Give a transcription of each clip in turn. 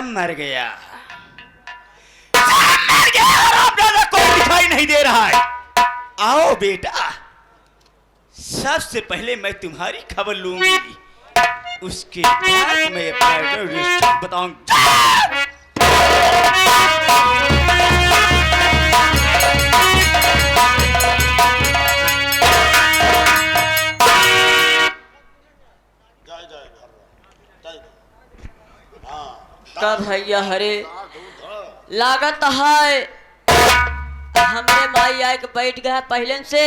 मर गया, सब मर गया और अब दादा कोई दिखाई नहीं दे रहा है। आओ बेटा, सबसे पहले मैं तुम्हारी खबर लूंगी, उसके बाद मैं अपना बताऊंगा। का भैया हरे लागत है हमरे माई आए के बैठ गया पहले से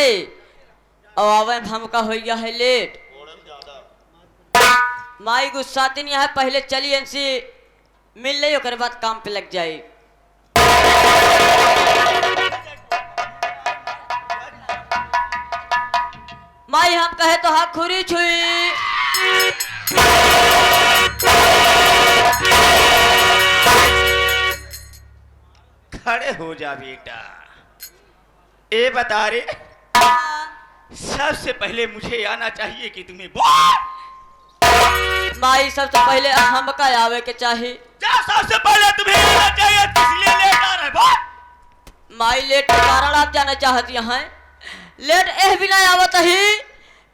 और आवे हमका हो गया है लेट। माई गुस्सा नहीं है, पहले चलिए इनसे मिल ले ओकर बाद काम पे लग जाए। माई हम कहे तो हाँ खुरी छुई खड़े हो जा बेटा। ए बता रे, सबसे पहले मुझे आना चाहिए कि तुम्हें माई सबसे पहले हमका आवे के चाहिए। सबसे पहले तुम्हें आना चाहिए, इसलिए लेट आ रहा है। माई लेट के कारण आप जाना चाहती हैं। लेट एह बिना आवत ही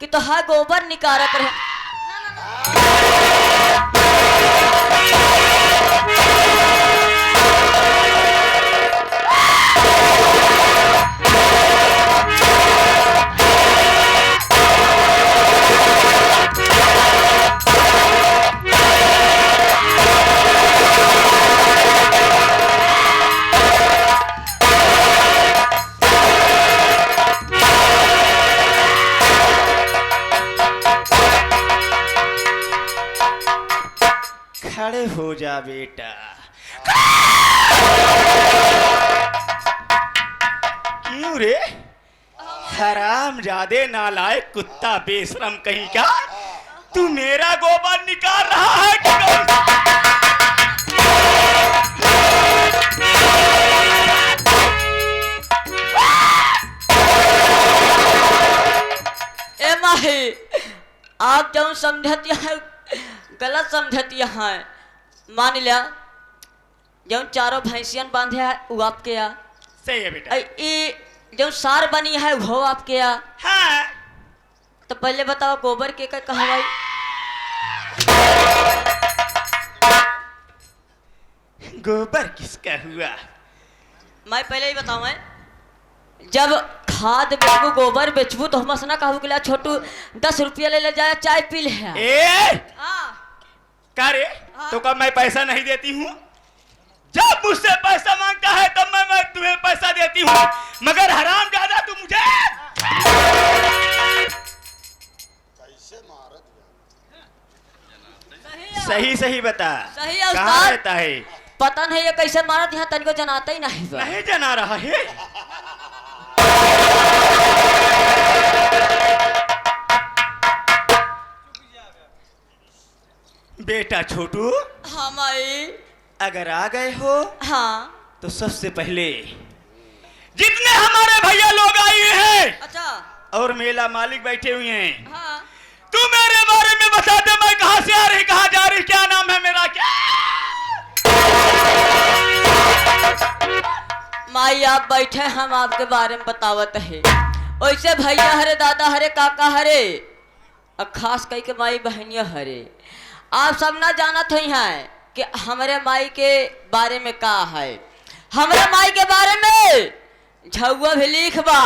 कि तो हा गोबर निकारत रहे। खड़े हो जा बेटा। क्यों रे, हरामजादे नालायक कुत्ता बेशरम कहीं का, तू मेरा गोबर निकाल रहा है कि ए माही आप जो समझती है गलत समझती है। मान लिया जो चारों भैंसियन बांधे है वो आपके यहाँ सही है बेटा। जो सार बनी है वो आपके यहाँ। हाँ। तो पहले बताओ गोबर के कहा भाई? गोबर किसका हुआ? मैं पहले ही बताऊं, मैं जब खाद बेचबू गोबर बेचबू तो हम ना कहू के छोटू 10 रुपया ले जाए चाय पी ले। क्या रे, तो कब मैं पैसा नहीं देती हूँ? जब मुझसे पैसा मांगता है तब मैं तुम्हें पैसा देती हूँ, मगर हराम ज्यादा तू मुझे सही सही बता। सही कहाँ रहता है? पता नहीं ये कैसे मारत, यहाँ तनिको जनाता ही नहीं। नहीं जना रहा है। बेटा छोटू। हाँ माई। अगर आ गए हो हाँ तो सबसे पहले जितने हमारे भैया लोग आए हुए हैं, अच्छा, और मेला मालिक बैठे हुए हैं, हाँ, तू मेरे बारे में बता दे, मैं कहां से आ रही, कहां जा रही, क्या नाम है मेरा, क्या? माई आप बैठे हम आपके बारे में बतावत है। वैसे भैया हरे, दादा हरे, काका हरे, और खास कही के माई बहनिया हरे, आप सब ना जानत हैं कि हमारे माई के बारे में का है। हमारे माई के बारे में झुआ भी लिख बा,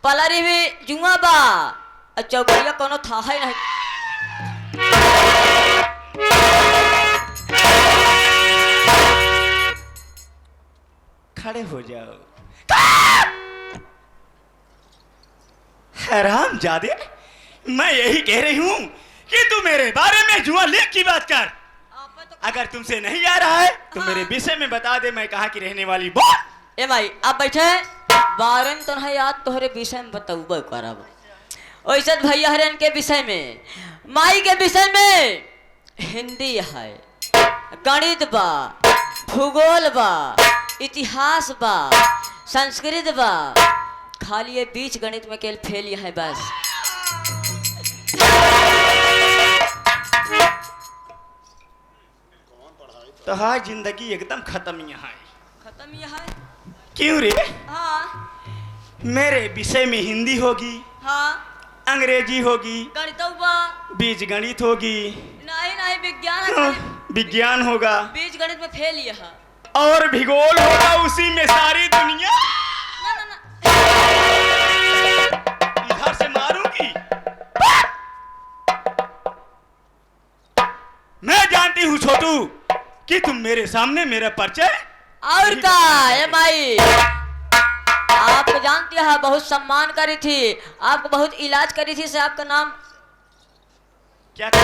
पलरी भी जुआ बा, और चौकड़िया कोनो था है नहीं। खड़े हो जाओ। हराम जादे, मैं यही कह रही हूं कि तू मेरे बारे में जुआ लेख की बात कर। अगर तुमसे नहीं आ रहा है तो मेरे विषय में बता दे, मैं कहाँ की रहने वाली बोल। ए भाई आप बैठे हैं, बारे में तो नहीं याद, तोहरे विषय में बताऊबा करब। वैसे भैया हरन के विषय में, माई के विषय में हिंदी है, गणित बा, भूगोल बा, इतिहास बा, संस्कृत बा, खाली ये बीच गणित में केवल फेल है बस। तो हाँ जिंदगी एकदम खत्म यहाँ है। खत्म ये है। क्यों रे? हाँ मेरे विषय में हिंदी होगी, हाँ अंग्रेजी होगी, गणित बा बीज गणित होगी, नहीं नहीं विज्ञान विज्ञान होगा, बीज गणित में फेल ये है। और भूगोल होगा, उसी में सारी दुनिया। ना ना ना इधर से मारूंगी। मैं जानती हूँ छोटू कि तुम मेरे सामने मेरा परिचय और का ये माई आप जानती है बहुत सम्मान करी थी, आपको बहुत इलाज करी थी से आपका नाम क्या कर?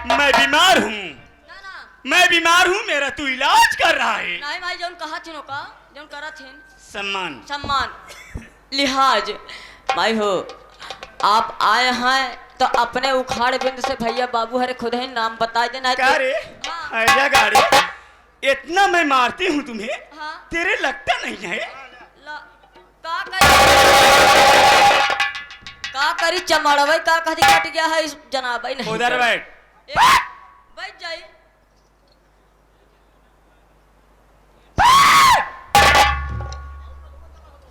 मैं बीमार हूँ, ना ना मैं बीमार हूँ, मेरा तू इलाज कर रहा है। नहीं भाई जौन कहा थी का जौन करा थी सम्मान सम्मान लिहाज भाई हो आप आए हैं तो अपने उखाड़ बिंद से भैया बाबू हरे खुद ही नाम बता देना। क्या रे? हाँ। आजा गाड़ी, इतना मैं मारती हूँ तुम्हें, हाँ। तेरे लगता नहीं है? का करी चमड़वे का कदी कट गया है इस जनाब नहीं उधर बैठ। बैठ जाइए।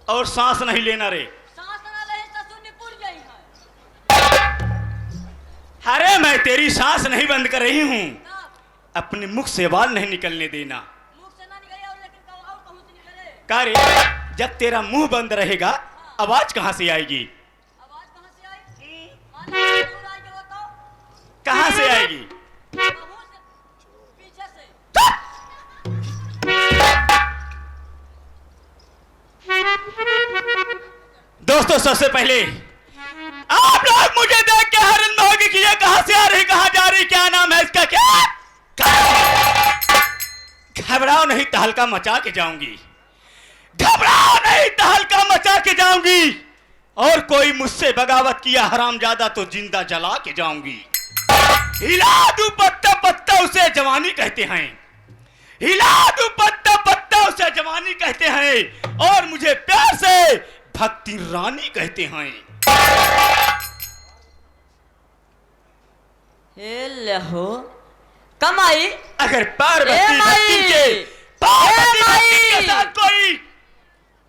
और सांस नहीं लेना रे। सांस ना ले तो सुन्नी पुर जाई है। अरे मैं तेरी सांस नहीं बंद कर रही हूँ, ना, अपने मुख से आवाज नहीं निकलने देना। मुख से ना निकले और लेकिन और कहूं से निकले। का रे? जब तेरा मुंह बंद रहेगा आवाज कहाँ से आएगी? आवाज कहां से आई? माने दूर आई के बताओ। कहाँ से आएगी? मुंह से पीछे से। दोस्तों सबसे पहले आप लोग मुझे देख के हैरान होंगे कि ये कहां से आ रही, कहां जा रही, क्या नाम है इसका? क्या? घबराओ नहीं, तहलका मचा के जाऊंगी। घबराओ नहीं, तहलका मचा के जाऊंगी। और कोई मुझसे बगावत किया हरामजादा तो जिंदा जला के जाऊंगी। हिला दूं पत्ता पत्ता उसे जवानी कहते हैं, हिला दूं पत्ता पत्ता उसे जवानी कहते हैं, और मुझे प्यार से भक्ति रानी कहते हैं। हे लहो कमाई अगर पार्वती भक्ति के साथ कोई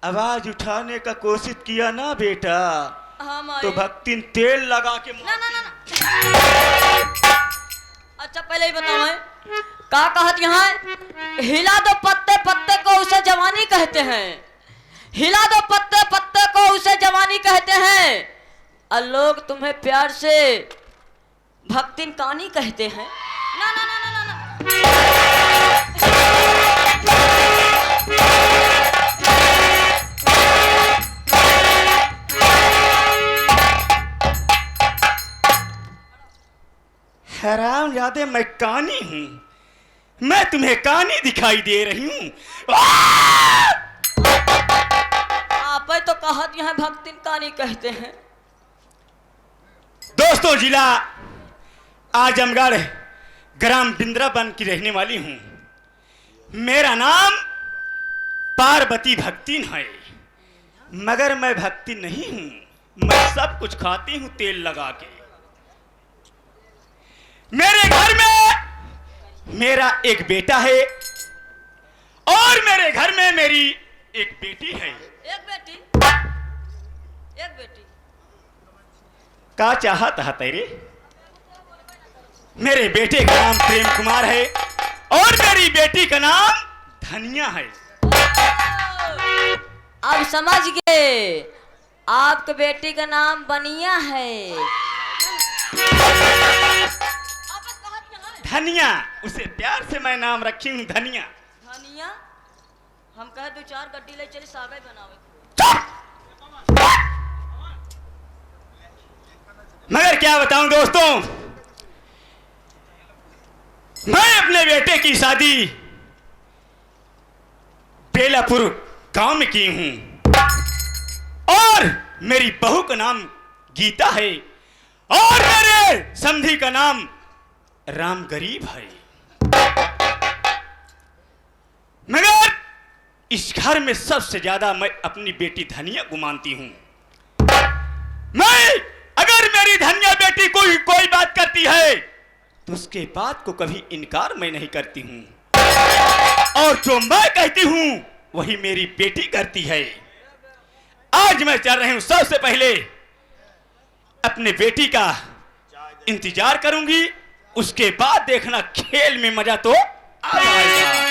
आवाज उठाने का कोशिश किया ना बेटा, तो भक्ति तेल लगा के ना ना ना अच्छा पहले ही बताओ का कहत यहाँ हिला दो पत्ते पत्ते को उसे जवानी कहते हैं, हिला दो पत्ते पत्ते को उसे जवानी कहते हैं, और लोग तुम्हें प्यार से भक्तिन कहानी कहते हैं। ना ना ना ना ना हराम यादे मैं कानी हूं, मैं तुम्हें कानी दिखाई दे रही हूं। आप तो कहत यहाँ भक्तिन कहानी कहते हैं। दोस्तों जिला आजमगढ़ ग्राम बिंद्रावन की रहने वाली हूं। मेरा नाम पार्वती भक्तिन है, मगर मैं भक्ति नहीं हूं। मैं सब कुछ खाती हूं तेल लगा के। मेरे घर में मेरा एक बेटा है और मेरे घर में मेरी एक बेटी है। एक बेटी एक बेटी का चाहत है तेरे? मेरे बेटे का नाम प्रेम कुमार है और मेरी बेटी का नाम धनिया है। अब समझ गए, आपके बेटी का नाम बनिया है। धनिया, उसे प्यार से मैं नाम रखी हूँ धनिया। धनिया हम कहे दो चार गड्डी ले चली सागे बनावे। मगर क्या बताऊं दोस्तों, मैं अपने बेटे की शादी बेलापुर गांव में की हूं और मेरी बहू का नाम गीता है और मेरे समधी का नाम राम गरीब है। मगर इस घर में सबसे ज्यादा मैं अपनी बेटी धनिया को मानती हूं। मैं अगर मेरी धनिया बेटी कोई बात करती है तो उसके बात को कभी इनकार मैं नहीं करती हूं। और जो मैं कहती हूं वही मेरी बेटी करती है। आज मैं चल रही हूं, सबसे पहले अपने बेटी का इंतजार करूंगी, उसके बाद देखना खेल में मजा तो आ जाएगा।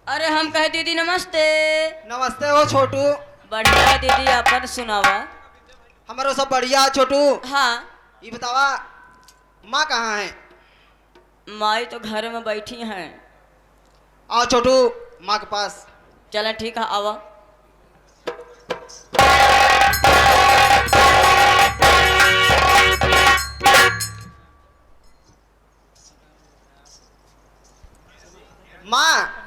अरे हम कहे दीदी नमस्ते। नमस्ते हो छोटू। बढ़िया दीदी, अपन सुनावा। हमारो सब बढ़िया छोटू। हाँ, ये बतावा माँ कहाँ है? माई तो घर में बैठी हैं। आओ छोटू माँ के पास। चलें ठीक है, आवा। माँ,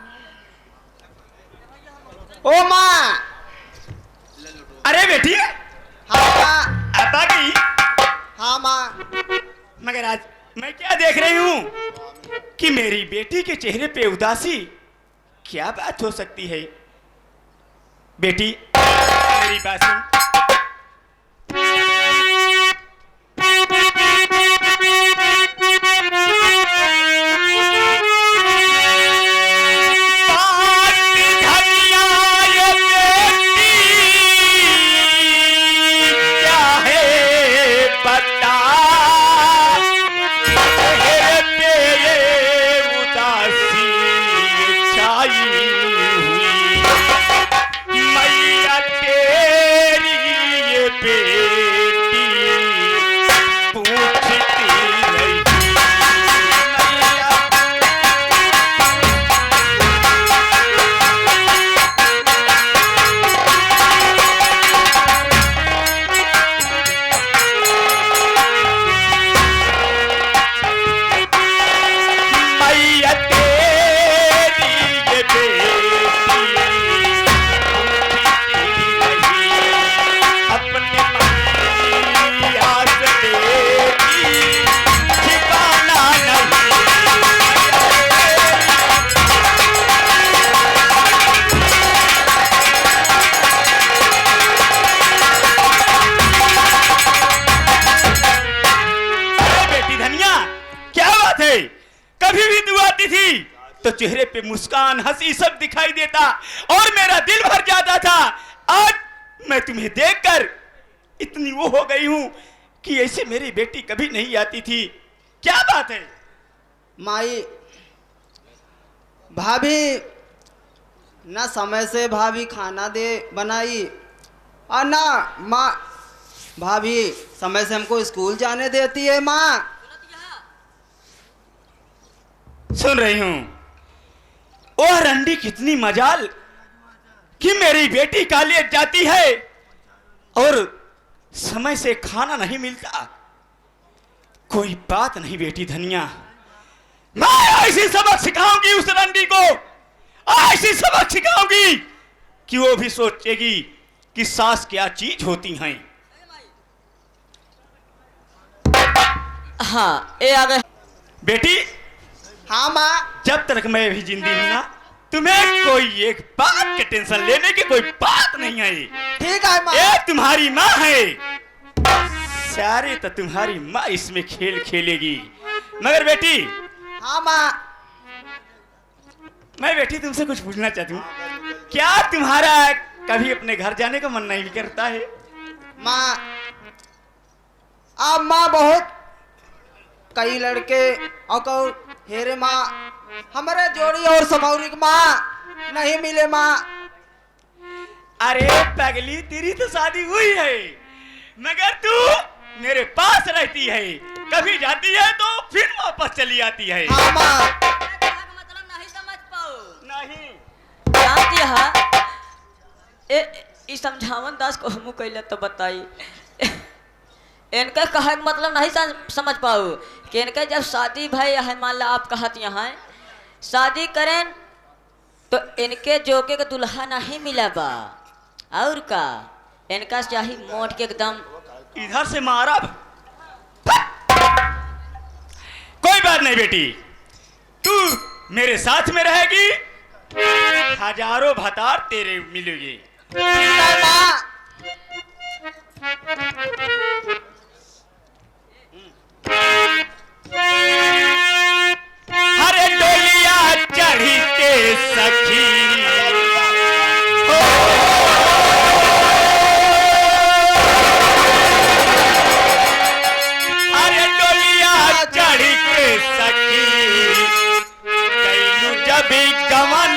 ओ माँ। अरे बेटी, हाँ माँ। अब आ गई? हाँ माँ। मगर आज मैं क्या देख रही हूं कि मेरी बेटी के चेहरे पे उदासी। क्या बात हो सकती है? बेटी मेरी बात सुन। कभी भी तू आती थी तो चेहरे पे मुस्कान, हंसी सब दिखाई देता और मेरा दिल भर जाता था। आज मैं तुम्हें देखकर इतनी वो हो गई हूं कि ऐसे मेरी बेटी कभी नहीं आती थी। क्या बात है? माई, भाभी ना समय से भाभी खाना दे बनाई और ना माँ भाभी समय से हमको स्कूल जाने देती है। माँ सुन रही हूं। ओह रंडी, कितनी मजाल कि मेरी बेटी कॉलेज जाती है और समय से खाना नहीं मिलता। कोई बात नहीं बेटी धनिया, मैं ऐसी सबक सिखाऊंगी उस रंडी को, ऐसी सबक सिखाऊंगी कि वो भी सोचेगी कि सास क्या चीज होती हैं। हाँ, ये आ गए बेटी, हाँ माँ। जब तक मैं भी जिंदा हूं ना, तुम्हें कोई एक बात के टेंशन लेने की कोई बात नहीं है। ठीक है माँ। ये तुम्हारी माँ है, सारे तो तुम्हारी माँ इसमें खेल खेलेगी। मगर बेटी, हाँ माँ। मैं बेटी तुमसे कुछ पूछना चाहती हूँ। क्या तुम्हारा कभी अपने घर जाने का मन नहीं करता है? माँ, अब माँ बहुत कई लड़के और कहो हेरे माँ, हमारे जोड़ी और समौरी माँ नहीं मिले माँ। अरे पगली, तेरी तो शादी हुई है मगर तू मेरे पास रहती है, कभी जाती है तो फिर वापस चली आती है। हाँ माँ। मतलब नहीं समझ पाओ। नहीं जानती है ए समझावन दास को हमू कैले तो बताई। इनके कहे के मतलब नहीं समझ पाओ कि इनके जब शादी भाई है, मान ला आप कहत यहाँ शादी करें तो इनके जोके का दुल्हा नहीं मिला बा और का इनका चाहिए मोट के एकदम। इधर से मारा। कोई बात नहीं बेटी, तू मेरे साथ में रहेगी, हजारों भतार तेरे मिलेगी। हरे डोलिया चढ़ी के सखी चढ़ी के सखी कैलू जब गवन